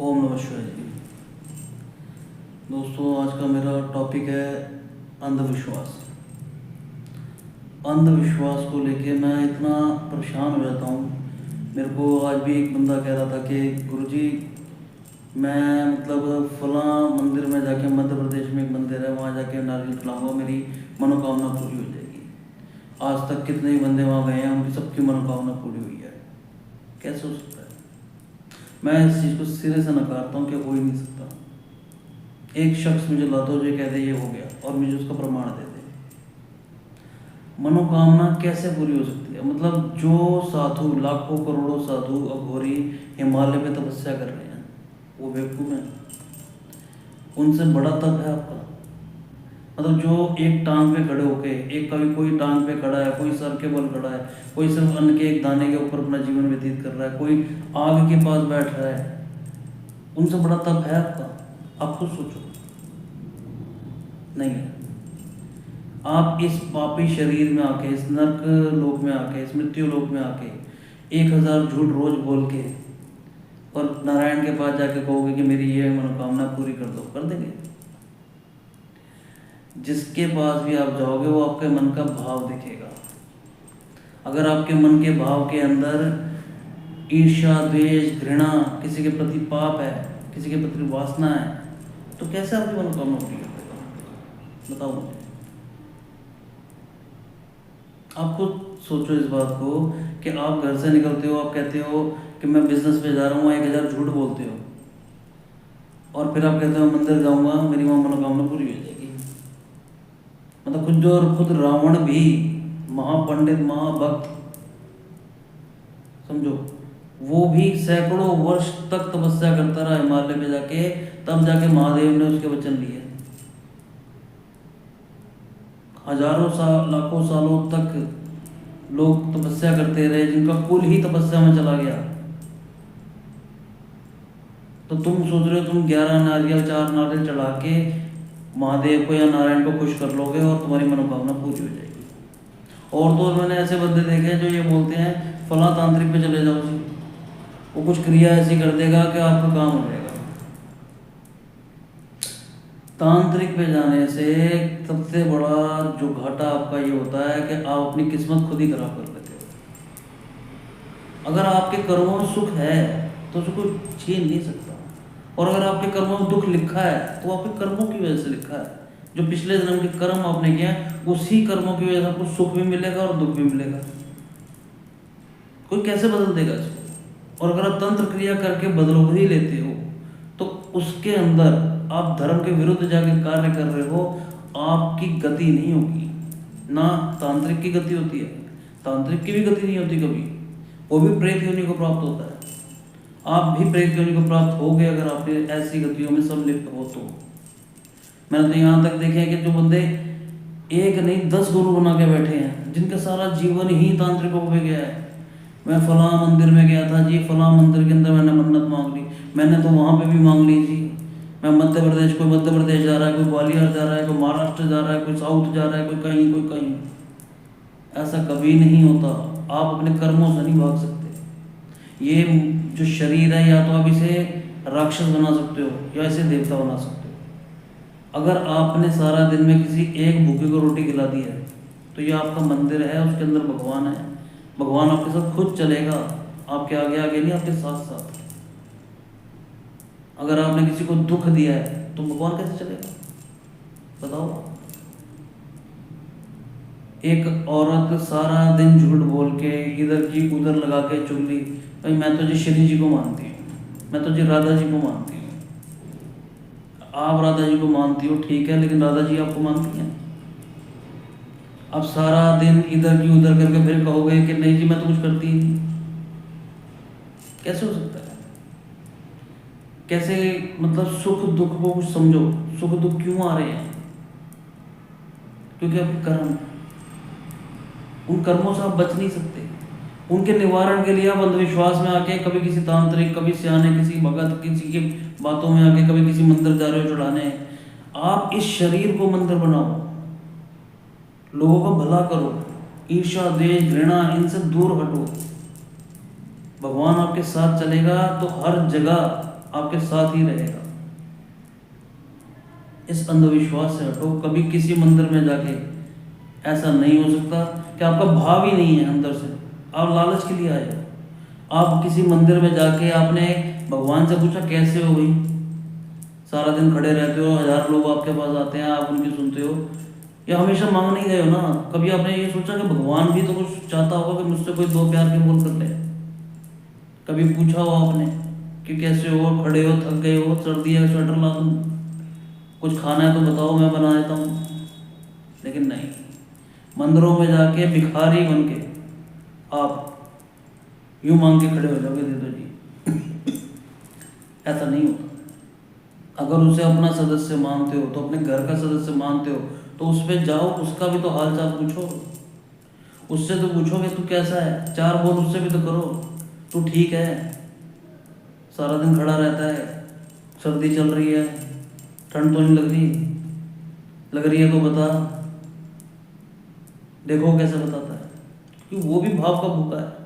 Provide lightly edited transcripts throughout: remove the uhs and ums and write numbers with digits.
ओम नमः शिवाय जी। दोस्तों, आज का मेरा टॉपिक है अंधविश्वास। अंधविश्वास को लेके मैं इतना परेशान हो जाता हूँ। मेरे को आज भी एक बंदा कह रहा था कि गुरुजी, मैं मतलब फलां मंदिर में जाके, मध्य प्रदेश में एक मंदिर है, वहाँ जाके नारियल चढ़ाऊंगा, मेरी मनोकामना पूरी हो जाएगी। आज तक कितने ही बंदे वहाँ गए हैं, उनकी सबकी मनोकामना पूरी हुई है। कैसे हो सकता है? मैं इस चीज़ को सिरे से नकारता हूँ कि हो ही नहीं सकता। एक शख्स मुझे ला दो जो कह दे ये हो गया और मुझे उसका प्रमाण दे दे। मनोकामना कैसे पूरी हो सकती है? मतलब जो साधु, लाखों करोड़ों साधु अघोरी हिमालय में तपस्या कर रहे हैं, वो बेवकूफ हैं? उनसे बड़ा तप है आपका? मतलब जो एक टांग पे खड़े होके, एक कभी कोई टांग पे खड़ा है, कोई सर के बल खड़ा है, कोई सिर्फ अन्न के एक दाने के ऊपर अपना जीवन व्यतीत कर रहा है, कोई आग के पास बैठ रहा है, उनसे बड़ा तप है आपका? आप खुद सोचो। नहीं है। आप इस पापी शरीर में आके, इस नरक लोक में आके, इस मृत्यु लोक में आके 1000 झूठ रोज बोल के और नारायण के पास जाके कहोगे कि मेरी ये मनोकामना पूरी कर दो, कर देंगे? जिसके पास भी आप जाओगे वो आपके मन का भाव देखेगा। अगर आपके मन के भाव के अंदर ईर्ष्या, द्वेष, घृणा, किसी के प्रति पाप है, किसी के प्रति वासना है, तो कैसे आपकी मनोकामना पूरी कर देगा? बताओ मुझे। आप खुद सोचो इस बात को कि आप घर से निकलते हो, आप कहते हो कि मैं बिजनेस पे जा रहा हूँ, 1000 झूठ बोलते हो, और फिर आप कहते हो मंदिर जाऊंगा, मेरी वहाँ मनोकामना पूरी हो जाएगी। मतलब खुद रावण भी, महापंडित, महाभक्त, समझो, वो भी सैकड़ों वर्ष तक तपस्या करता रहा हिमालय में जाके, तब जाके महादेव ने उसके वचन लिए। हजारों साल, लाखों सालों तक लोग तपस्या करते रहे, जिनका कुल ही तपस्या में चला गया। तो तुम सोच रहे हो तुम 11 नारियल, 4 नारियल चढ़ा के महादेव को या नारायण को खुश कर लोगे और तुम्हारी मनोकामना पूरी हो जाएगी। और तो मैंने ऐसे बंदे देखे जो ये बोलते हैं फला तांत्रिक पे चले जाओ जी, वो कुछ क्रिया ऐसी कर देगा कि आपका काम हो जाएगा। तांत्रिक पे जाने से सबसे बड़ा जो घाटा आपका ये होता है कि आप अपनी किस्मत खुद ही खराब कर लेते हो। अगर आपके कर्मों में सुख है तो उसको छीन नहीं सकता, और अगर आपके कर्मों में दुख लिखा है तो आपके कर्मों की वजह से लिखा है। जो पिछले जन्म के कर्म आपने किया, उसी कर्मों की वजह से आपको सुख भी मिलेगा और दुख भी मिलेगा। कोई कैसे बदल देगा इसको? और अगर आप तंत्र क्रिया करके बदल ही लेते हो तो उसके अंदर आप धर्म के विरुद्ध जाके कार्य कर रहे हो, आपकी गति नहीं होगी। ना तांत्रिक की गति होती है, तांत्रिक की भी गति नहीं होती कभी, वो भी प्रेत योनि को प्राप्त होता है। आप भी प्रेत योनि को प्राप्त हो गए अगर आपने ऐसी गतियों में संलिप्त हो तो। मैंने तो यहाँ तक देखे हैं कि जो बंदे एक नहीं 10 गुरु बना के बैठे हैं, जिनका सारा जीवन ही तांत्रिकों पे गया है। मैं फलां मंदिर में गया था जी, फलां मंदिर के अंदर मैंने मन्नत मांग ली, मैंने तो वहाँ पे भी मांग ली जी। मैं मध्य प्रदेश, कोई मध्य प्रदेश जा रहा है, कोई ग्वालियर जा रहा है, कोई महाराष्ट्र जा रहा है, कोई साउथ जा रहा है, कोई कहीं, कोई कहीं। ऐसा कभी नहीं होता। आप अपने कर्मों से नहीं भाग सकते। ये जो शरीर है, या तो आप इसे राक्षस बना सकते हो या इसे देवता बना सकते हो। अगर आपने सारा दिन में किसी एक भूखे को रोटी खिला दी है तो ये आपका मंदिर है, उसके अंदर भगवान है। भगवान आपके साथ खुद चलेगा, आपके आगे आगे नहीं, आपके साथ साथ। अगर आपने किसी को दुख दिया है तो भगवान कैसे चलेगा? बताओ। एक औरत सारा दिन झूठ बोल के, इधर की उधर लगा के चुगली, भाई मैं तो जी श्री जी को मानती हूँ, मैं तो जी राधा जी को मानती हूँ। आप राधा जी को मानती हो, ठीक है, लेकिन राधा जी आपको मानती हैं? आप सारा दिन इधर की उधर करके फिर कहोगे कि नहीं जी मैं तो कुछ करती ही नहीं। कैसे हो सकता है? कैसे? मतलब सुख दुख को कुछ समझो। सुख दुख क्यों आ रहे हैं? क्योंकि आपके कर्म, उन कर्मों से आप बच नहीं सकते। उनके निवारण के लिए आप अंधविश्वास में आके, कभी किसी तांत्रिक, कभी सियाने, किसी भगत, किसी की बातों में आके, कभी किसी मंदिर जा रहे हो चढ़ाने। आप इस शरीर को मंदिर बनाओ, लोगों का भला करो, ईर्ष्या, द्वेष, घृणा, इनसे दूर हटो। भगवान आपके साथ चलेगा तो हर जगह आपके साथ ही रहेगा। इस अंधविश्वास से हटो। कभी किसी मंदिर में जाके ऐसा नहीं हो सकता कि आपका भाव ही नहीं है अंदर से, आप लालच के लिए आए हो। आप किसी मंदिर में जाके आपने भगवान से पूछा कैसे हो भाई, सारा दिन खड़े रहते हो, 1000 लोग आपके पास आते हैं, आप उनकी सुनते हो, या हमेशा मांग नहीं गए हो ना? कभी आपने ये सोचा कि भगवान भी तो कुछ चाहता होगा कि मुझसे कोई दो प्यार के बोल कर ले? कभी पूछा हो आपने कि कैसे हो, खड़े हो, थक गए हो, सर्दी है स्वेटर ला दूँ, कुछ खाना है तो बताओ मैं बना देता हूँ? लेकिन नहीं, मंदिरों में जाके भिखारी बन के आप यूं मांग के खड़े हो जाओगे दे दो जी। ऐसा नहीं होता। अगर उसे अपना सदस्य मानते हो, तो अपने घर का सदस्य मानते हो, तो उस पे जाओ, उसका भी तो हाल चाल पूछो। उससे तो पूछोगे तू कैसा है, 4 बोल उससे भी तो करो, तू ठीक है? सारा दिन खड़ा रहता है, सर्दी चल रही है, ठंड तो नहीं लग रही? लग रही है तो बता। देखो कैसे बताता है, क्योंकि वो भी भाव का भूखा है।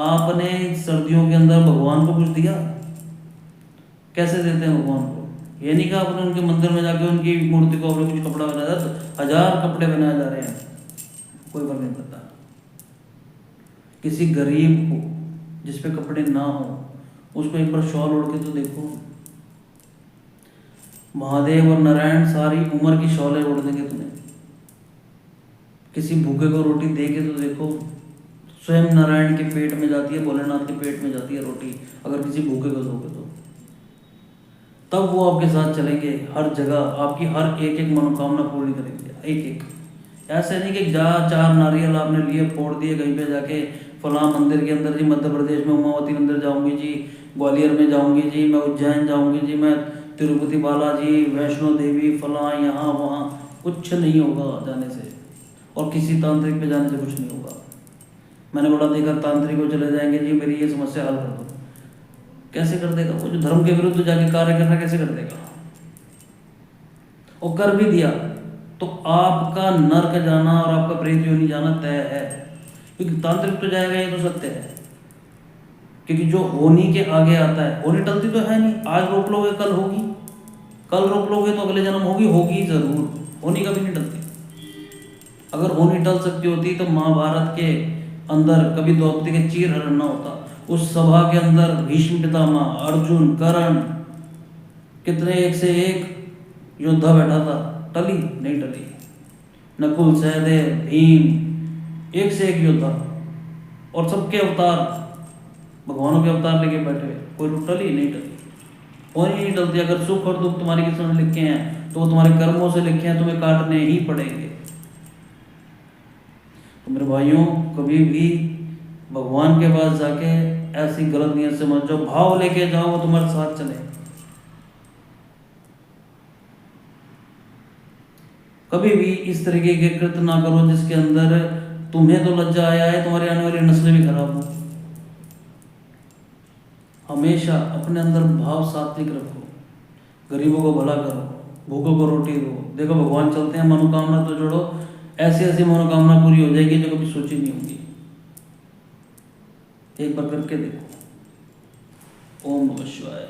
आपने सर्दियों के अंदर भगवान को कुछ दिया? कैसे देते हैं भगवान को? ये नहीं कहा आपने उनके मंदिर में जाके उनकी मूर्ति को आपने कुछ कपड़ा बनाया, तो 1000 कपड़े बनाए जा रहे हैं, कोई फर्क नहीं पड़ता। किसी गरीब को जिस पे कपड़े ना हो, उसको एक बार शॉल ओढ़ के तो देखो। महादेव और नारायण सारी उम्र की शॉलें ओढ़ देंगे तुम्हें। किसी भूखे को रोटी दे के तो देखो। स्वयं नारायण के पेट में जाती है, भोलेनाथ के पेट में जाती है रोटी, अगर किसी भूखे को दोगे तो। तब वो आपके साथ चलेंगे हर जगह, आपकी हर एक एक मनोकामना पूरी करेंगे, एक एक। ऐसे नहीं कि 4 नारियल आपने लिए फोड़ दिए कहीं पे जाके, फलां मंदिर के अंदर जी, मध्य प्रदेश में उमावती मंदिर जाऊंगी जी, ग्वालियर में जाऊंगी जी, मैं उज्जैन जाऊंगी जी, मैं तिरुपति बालाजी, वैष्णो देवी, फलां, यहाँ वहाँ। कुछ नहीं होगा जाने से, और किसी तांत्रिक पे जाने से कुछ नहीं होगा। मैंने बड़ा देखा, तांत्रिक को चले जाएंगे जी मेरी ये समस्या हल कर दो। कैसे कर देगा? वो जो धर्म के विरुद्ध जाके कार्य कर रहा है, कैसे कर देगा? और कर भी दिया तो आपका नर्क जाना और आपका प्रेत योनि जाना तय है, क्योंकि तांत्रिक तो जाएगा, ये तो सत्य है। क्योंकि जो होनी के आगे आता है, होनी टलती तो है नहीं। आज रोक लोगे कल होगी, कल रोक लोगे तो अगले जन्म होगी, होगी जरूर। होनी कभी नहीं टलती। अगर होनी टल सकती होती तो महाभारत के अंदर कभी द्रौपदी के चीर हरण ना होता। उस सभा के अंदर भीष्म पितामह, अर्जुन, कर्ण, कितने एक से एक योद्धा बैठा था, टली नहीं टली। नकुल, सहदेव, भीम, एक से एक योद्धा, और सबके अवतार भगवानों के अवतार लेके बैठे, कोई टली नहीं टली। कोई नहीं टलती। अगर सुख और दुख तुम्हारी किस्मत में लिखे हैं तो वो तुम्हारे कर्मों से लिखे हैं, तुम्हें काटने ही पड़ेंगे। तो मेरे भाइयों, कभी भी भगवान के पास जाके ऐसी गलत नियत से मत जाओ। भाव लेके जाओ, वो तुम्हारे साथ चले। कभी भी इस तरीके के कृत्य ना करो जिसके अंदर तुम्हें तो लज्जा आया है, तुम्हारी आने वाली नस्लें भी खराब हो। हमेशा अपने अंदर भाव सात्विक रखो, गरीबों को भला करो, भूखों को रोटी दो। देखो भगवान चलते हैं, मनोकामना तो जोड़ो, ऐसी ऐसी मनोकामना पूरी हो जाएगी जो कभी सोची नहीं होगी। एक बार करके देखो। ओम नमः शिवाय।